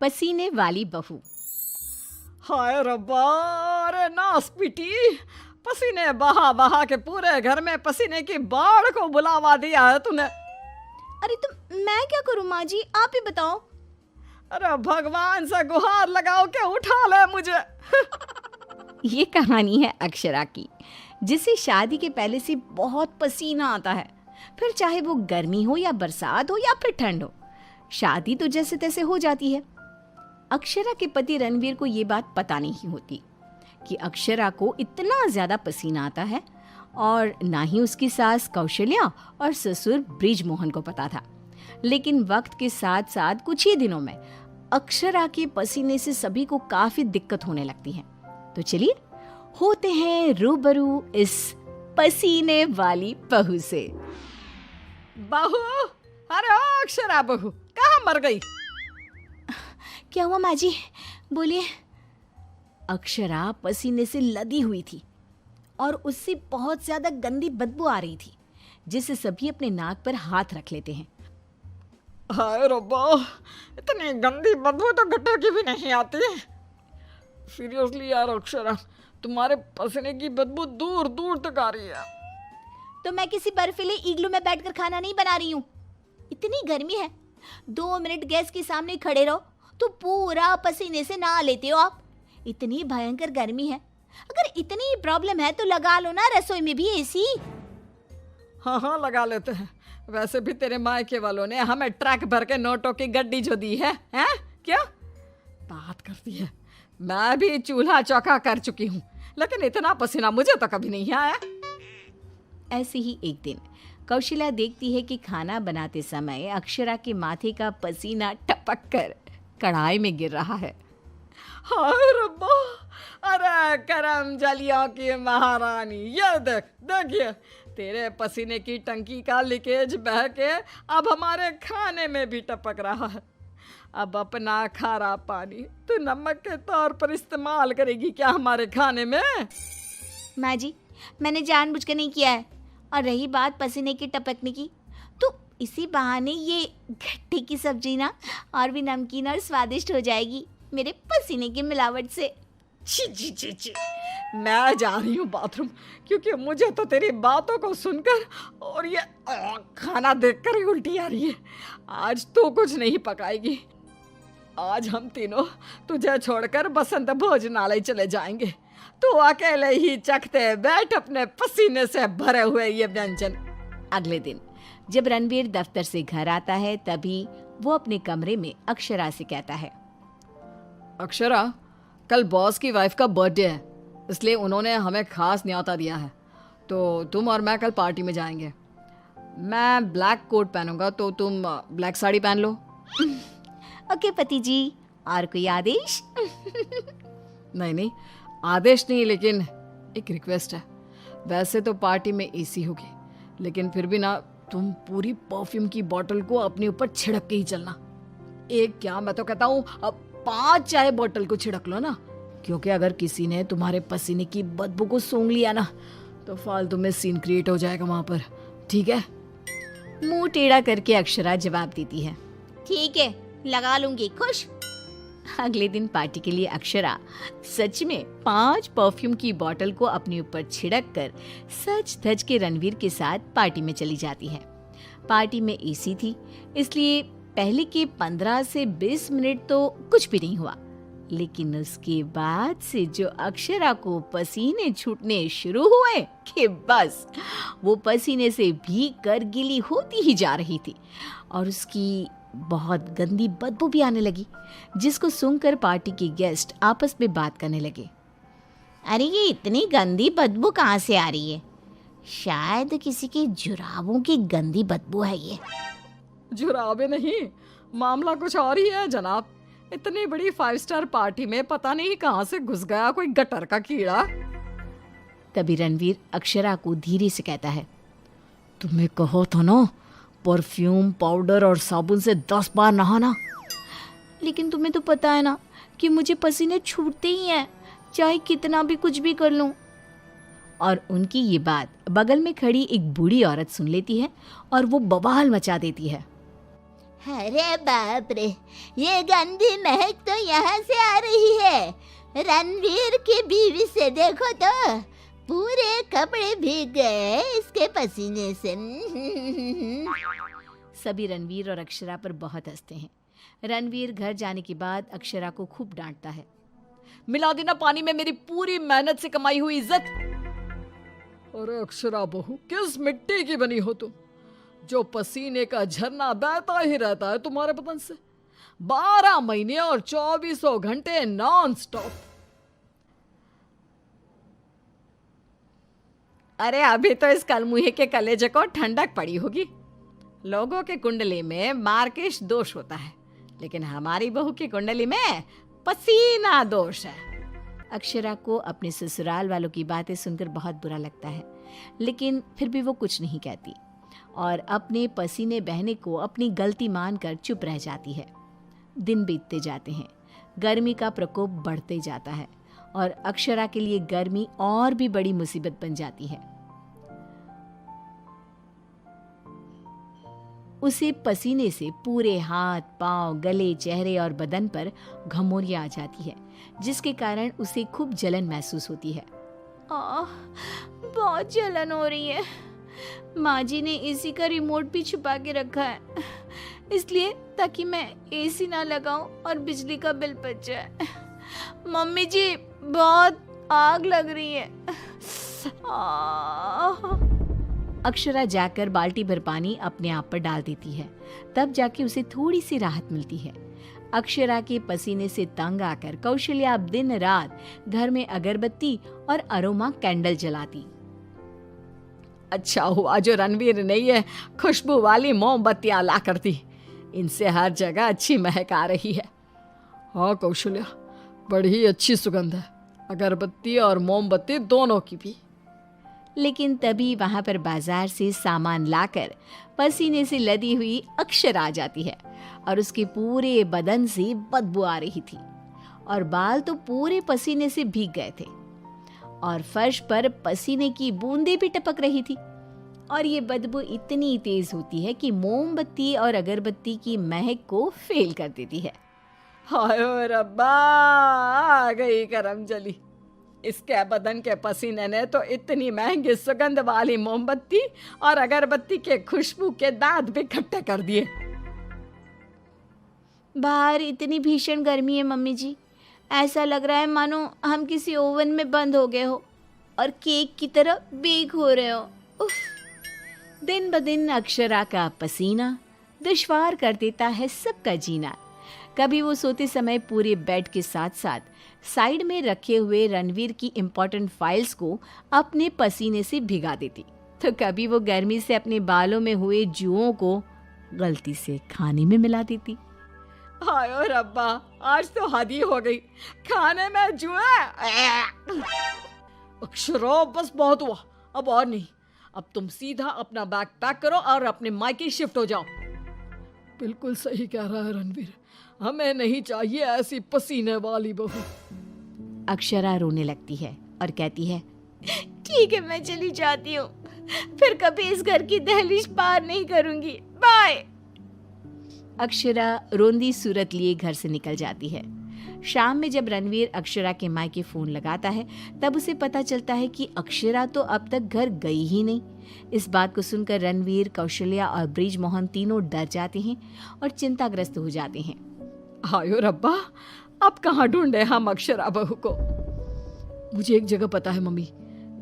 पसीने वाली बहू। हाय रब्बा, अरे नास पीटी, पसीने बहा बहा के पूरे घर में पसीने की बाढ़ को बुलावा दिया है तूने। अरे तो मैं क्या करूं माँ जी, आप ही बताओ। अरे भगवान से गुहार लगाओ के उठा ले मुझे। ये कहानी है अक्षरा की, जिसे शादी के पहले से बहुत पसीना आता है, फिर चाहे वो गर्मी हो या बरसात हो या फिर ठंड हो, शादी तो जैसे तैसे हो जाती है। अक्षरा के पति रणवीर को ये बात पता नहीं होती कि अक्षरा को इतना ज्यादा पसीना आता है, और ना ही उसकी सास कौशल्या और ससुर ब्रिजमोहन को पता था। लेकिन वक्त के साथ साथ कुछ ही दिनों में अक्षरा के पसीने से सभी को काफी दिक्कत होने लगती है। तो चलिए होते हैं रूबरू इस पसीने वाली बहू से। बहू, अरे ओ अक्षरा बहू, कहाँ मर गई? क्या हुआ माँ जी, बोलिए। अक्षरा पसीने से लदी हुई थी और उससे बहुत ज्यादा गंदी बदबू आ रही थी, जिससे सभी अपने नाक पर हाथ रख लेते हैं। हाय रब्बा, इतनी गंदी बदबू तो गटर की भी नहीं आती है। सीरियसली यार अक्षरा, तुम्हारे पसीने की बदबू दूर दूर तक आ रही है। तो मैं किसी बर्फीले इग्लू में बैठकर खाना नहीं बना रही हूँ। इतनी गर्मी है, 2 मिनट गैस के सामने खड़े रहो तो पूरा पसीने से नहा लेते हो आप। इतनी भयंकर गर्मी है, अगर इतनी प्रॉब्लम है तो लगा लो ना रसोई में भी एसी। हाँ हाँ लगा लेते हैं। वैसे भी तेरे मायके वालों ने हमें ट्रक भर के नोटों की गड्डी जो दी है, हैं? क्या बात करती है। मैं भी चूल्हा चौका कर चुकी हूँ, लेकिन इतना पसीना मुझे तो कभी नहीं आया। ऐसे ही एक दिन कौशल्या देखती है कि खाना बनाते समय अक्षरा के माथे का पसीना टपक कर कढ़ाई में गिर रहा है। हाय रब्बा, अरे करम जलियों की महारानी, ये देख देखिए, तेरे पसीने की टंकी का लीकेज बह के अब हमारे खाने में भी टपक रहा है। अब अपना खारा पानी तू नमक के तौर पर इस्तेमाल करेगी क्या हमारे खाने में? माँ जी, मैंने जानबूझकर नहीं किया है। और रही बात पसीने की टपकने की, तो इसी बहाने ये गट्टे की सब्जी ना और भी नमकीन और स्वादिष्ट हो जाएगी मेरे पसीने की मिलावट से। छी छी छी छी, मैं जा रही हूँ बाथरूम, क्योंकि मुझे तो तेरी बातों को सुनकर और ये खाना देखकर ही उल्टी आ रही है। आज तू कुछ नहीं पकाएगी। आज हम तीनों तुझे छोड़कर बसंत भोजनालय चले जाएंगे। तू अकेले ही चखते बैठ अपने पसीने से भरे हुए ये व्यंजन। अगले दिन जब रणवीर दफ्तर से घर आता है, तभी वो अपने कमरे में अक्षरा से कहता है, अक्षरा, कल बॉस की वाइफ का बर्थडे है, इसलिए उन्होंने हमें खास न्योता दिया है, तो तुम और मैं कल पार्टी में जाएंगे। मैं ब्लैक कोट पहनूंगा, तो तुम ब्लैक साड़ी पहन लो। ओके पति जी, और कोई आदेश? नहीं नहीं, आदेश नहीं, लेकिन एक रिक्वेस्ट है। वैसे तो पार्टी में एसी होगी, लेकिन फिर भी ना, तुम पूरी परफ्यूम की बोतल को अपने ऊपर छिड़क के ही चलना। एक क्या, मैं तो कहता हूँ अब 5 चाय बोतल को छिड़क लो ना, क्योंकि अगर किसी ने तुम्हारे पसीने की बदबू को सूंघ लिया ना, तो फालतू में सीन क्रिएट हो जाएगा वहां पर, ठीक है? मुंह टेढ़ा करके अक्षरा जवाब देती है, ठीक है, लगा लूंगी, खुश। अगले दिन पार्टी के लिए अक्षरा सच में 5 परफ्यूम की बोतल को अपने ऊपर छिड़क कर सज धज के रणवीर के साथ पार्टी में चली जाती है। पार्टी में एसी थी, इसलिए पहले के 15 से 20 मिनट तो कुछ भी नहीं हुआ, लेकिन उसके बाद से जो अक्षरा को पसीने छूटने शुरू हुए कि बस वो पसीने से भीग कर गीली होती ही जा रही थी, और उसकी बहुत गंदी बदबू भी आने लगी, जिसको सुनकर पार्टी के गेस्ट आपस में बात करने लगे। अरे ये इतनी गंदी बदबू कहाँ से आ रही है? शायद किसी के जुराबों की गंदी बदबू है ये। जुराबे नहीं, मामला कुछ और ही है जनाब। इतनी बड़ी 5 स्टार पार्टी में पता नहीं कहाँ से घुस गया कोई गटर का कीड़ा। तभी रणवीर अक्षरा को धीरे से कहता है, तुम्हें कहो तो ना, परफ्यूम, पाउडर और साबुन से 10 बार नहाना। लेकिन तुम्हें तो पता है ना कि मुझे पसीने छूटते ही हैं, चाहे कितना भी कुछ भी कर लूं। और उनकी ये बात बगल में खड़ी एक बूढ़ी औरत सुन लेती है और वो बवाल मचा देती है। अरे बाप रे, ये गंदी महक तो यहाँ से आ रही है। रणवीर की बीवी से देखो तो पूरे कपड़े भीग गए इसके पसीने से। सभी रणवीर और अक्षरा पर बहुत हंसते हैं। रणवीर घर जाने के बाद अक्षरा को खूब डांटता है। मिला देना पानी में मेरी पूरी मेहनत से कमाई हुई इज्जत। अरे अक्षरा बहू, किस मिट्टी की बनी हो तुम, जो पसीने का झरना बहता ही रहता है तुम्हारे बदन से 12 महीने और 2400 घंटे नॉन स्टॉप। अरे अभी तो इस कलमुहे के कलेजे को ठंडक पड़ी होगी। लोगों के कुंडली में मार्केश दोष होता है, लेकिन हमारी बहू की कुंडली में पसीना दोष है। अक्षरा को अपने ससुराल वालों की बातें सुनकर बहुत बुरा लगता है, लेकिन फिर भी वो कुछ नहीं कहती और अपने पसीने बहने को अपनी गलती मानकर चुप रह जाती है। दिन बीतते जाते हैं, गर्मी का प्रकोप बढ़ते जाता है और अक्षरा के लिए गर्मी और भी बड़ी मुसीबत बन जाती है। उसे पसीने से पूरे हाथ, पांव, गले, चेहरे और बदन पर घमौरियां आ जाती है, जिसके कारण उसे खूब जलन महसूस होती है। बहुत जलन हो रही है। माँ जी ने एसी का रिमोट भी छुपा के रखा है, इसलिए ताकि मैं एसी ना लगाऊं और बिजली का बिल बच जाए। मम्मी जी, बहुत आग लग रही है। अक्षरा जाकर बाल्टी भर पानी अपने आप पर डाल देती है, तब जाके उसे थोड़ी सी राहत मिलती है। अक्षरा के पसीने से तंग आकर कौशल्या अब दिन रात घर में अगरबत्ती और अरोमा कैंडल जलाती। अच्छा हुआ जो रणवीर ने ये खुशबू वाली मोमबत्तियां ला कर दी, इनसे हर जगह अच्छी महक आ रही है। हाँ कौशल्या, बड़ी अच्छी सुगंध है, अगरबत्ती और मोमबत्ती दोनों की भी। लेकिन तभी वहां पर बाजार से सामान लाकर पसीने से लदी हुई अक्षरा आ जाती है और उसके पूरे बदन से बदबू आ रही थी और बाल तो पूरे पसीने से भीग गए थे और फर्श पर पसीने की बूंदें भी टपक रही थी और ये बदबू इतनी तेज होती है कि मोमबत्ती और अगरबत्ती की महक को फेल कर देती है। हाय रब्बा, आ गई करम जली। इसके बदन के पसीने ने तो इतनी महंगी सुगंध वाली मोमबत्ती और अगरबत्ती के खुशबू के दांत भी खट्टे कर दिए। बाहर इतनी भीषण गर्मी है मम्मी जी, ऐसा लग रहा है मानो हम किसी ओवन में बंद हो गए हो और केक की तरह बेक हो रहे हो। उफ। दिन ब दिन अक्षरा का पसीना दुश्वार कर देता है सबका जीना। कभी वो सोते समय पूरे बेड के साथ साथ साइड में रखे हुए रणवीर की इम्पोर्टेंट फाइल्स को अपने पसीने से भिगा देती, तो कभी वो गर्मी से अपने बालों में हुए जुओं को गलती से खाने में मिला देती। हाय रब्बा, आज तो हद ही हो गई, खाने में जुए। अक्षरा बस बहुत हुआ, अब और नहीं। अब तुम सीधा अपना बैग पैक करो और अपने मायके शिफ्ट हो जाओ। बिल्कुल सही कह रहा है रणवीर, हमें नहीं चाहिए ऐसी पसीने वाली बहू। अक्षरा रोने लगती है और कहती है, ठीक है मैं चली जाती हूँ, फिर कभी इस घर की दहलीज पार नहीं करूंगी, बाय। अक्षरा रोंदी सूरत लिए घर से निकल जाती है। शाम में जब रणवीर अक्षरा के मायके फोन लगाता है, तब उसे पता चलता है कि अक्षरा तो अब तक घर गई ही नहीं। इस बात को सुनकर रणवीर, कौशल्या और ब्रिज मोहन तीनों डर जाते हैं और चिंताग्रस्त हो जाते हैं। हायो रब्बा, अब कहाँ ढूंढे हम अक्षरा बहू को। मुझे एक जगह पता है मम्मी,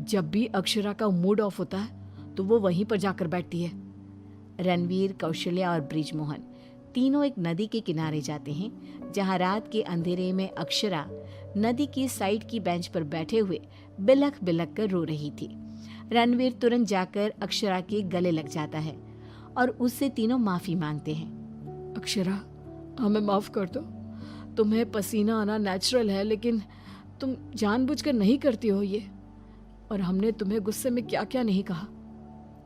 जब भी अक्षरा का मूड ऑफ होता है तो वो वहीं पर जाकर बैठती है। रणवीर, कौशल्या और ब्रिज मोहन तीनों एक नदी के किनारे जाते हैं, जहां रात के अंधेरे में अक्षरा नदी की साइड की बेंच पर बैठे हुए बिलख बिलख कर रो रही थी। रणवीर तुरंत जाकर अक्षरा के गले लग जाता है और उससे तीनों माफी मांगते हैं। अक्षरा, हमें माफ कर दो, तुम्हें पसीना आना नेचुरल है, लेकिन तुम जानबूझकर नहीं करती हो ये, और हमने तुम्हें गुस्से में क्या क्या नहीं कहा।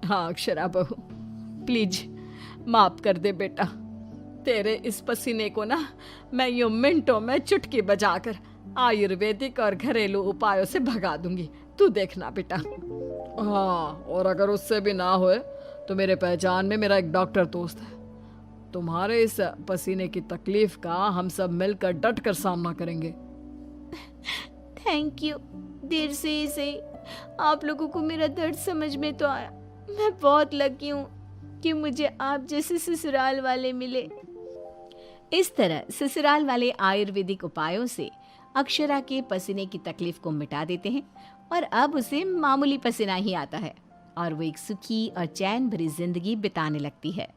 हाँ अक्षरा बहू, प्लीज माफ कर दे बेटा। तेरे इस पसीने को ना मैं यूं मिनटों में चुटकी बजाकर आयुर्वेदिक और घरेलू उपायों से भगा दूंगी, तू देखना बेटा। हाँ, और अगर उससे भी ना होए तो मेरे पहचान में मेरा एक डॉक्टर दोस्त है, तुम्हारे इस पसीने की तकलीफ का हम सब मिलकर डट कर सामना करेंगे। Thank you. देर से ही सही आप लोगों को मेरा दर्द समझ में तो आया। मैं बहुत लकी हूँ कि मुझे आप जैसे ससुराल वाले मिले। इस तरह ससुराल वाले आयुर्वेदिक उपायों से अक्षरा के पसीने की तकलीफ को मिटा देते हैं और अब उसे मामूली पसीना ही आता है और वो एक सुखी और चैन भरी जिंदगी बिताने लगती है।